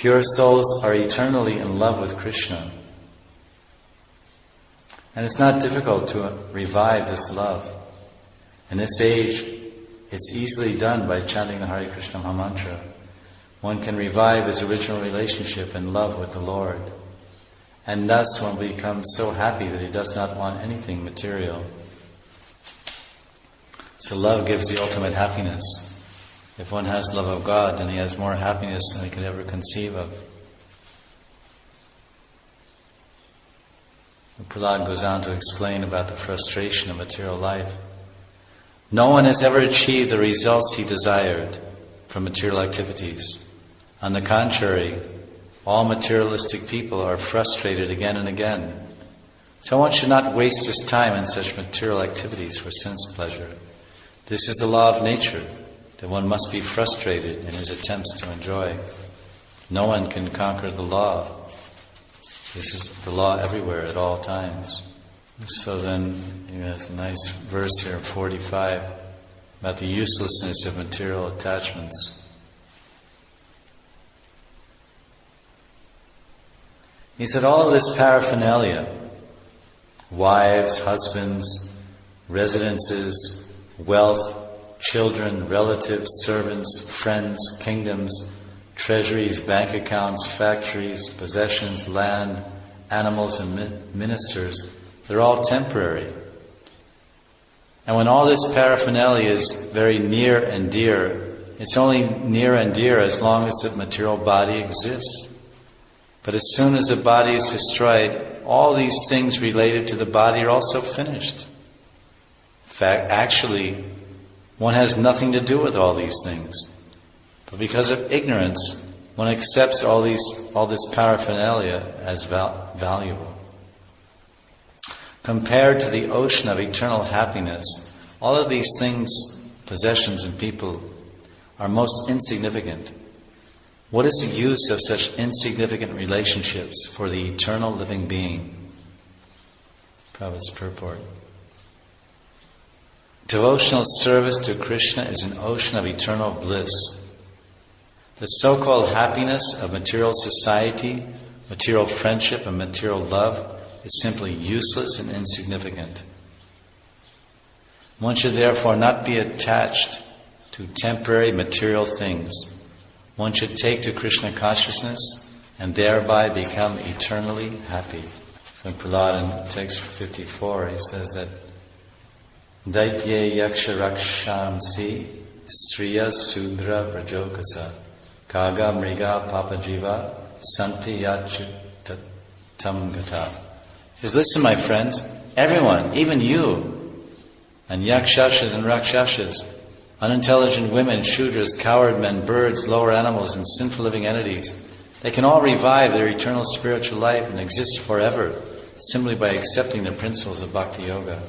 Pure souls are eternally in love with Krishna. And it's not difficult to revive this love. In this age, it's easily done by chanting the Hare Krishna Mahamantra. One can revive his original relationship and love with the Lord. And thus one becomes so happy that he does not want anything material. So love gives the ultimate happiness. If one has love of God, then he has more happiness than he could ever conceive of. And Prahlad goes on to explain about the frustration of material life. No one has ever achieved the results he desired from material activities. On the contrary, all materialistic people are frustrated again and again. So one should not waste his time in such material activities for sense pleasure. This is the law of nature, that one must be frustrated in his attempts to enjoy. No one can conquer the law. This is the law everywhere, at all times. So then, there's a nice verse here, 45, about the uselessness of material attachments. He said, all of this paraphernalia, wives, husbands, residences, wealth, children, relatives, servants, friends, kingdoms, treasuries, bank accounts, factories, possessions, land, animals, and ministers, they're all temporary. And when all this paraphernalia is very near and dear, it's only near and dear as long as the material body exists. But as soon as the body is destroyed, all these things related to the body are also finished. In fact, actually, one has nothing to do with all these things. But because of ignorance, one accepts all this paraphernalia as valuable. Compared to the ocean of eternal happiness, all of these things, possessions and people, are most insignificant. What is the use of such insignificant relationships for the eternal living being? Prabhupada's purport. Devotional service to Krishna is an ocean of eternal bliss. The so-called happiness of material society, material friendship, and material love is simply useless and insignificant. One should therefore not be attached to temporary material things. One should take to Krishna consciousness and thereby become eternally happy. So in Prahlad, in text 54, he says that Daitye yaksha rakshamsi striya sudra vrajokasa kaga mriga papajiva santi yachutatam gata. He says, listen, my friends, everyone, even you, and yakshashas and rakshashas, unintelligent women, shudras, coward men, birds, lower animals, and sinful living entities, they can all revive their eternal spiritual life and exist forever simply by accepting the principles of Bhakti Yoga.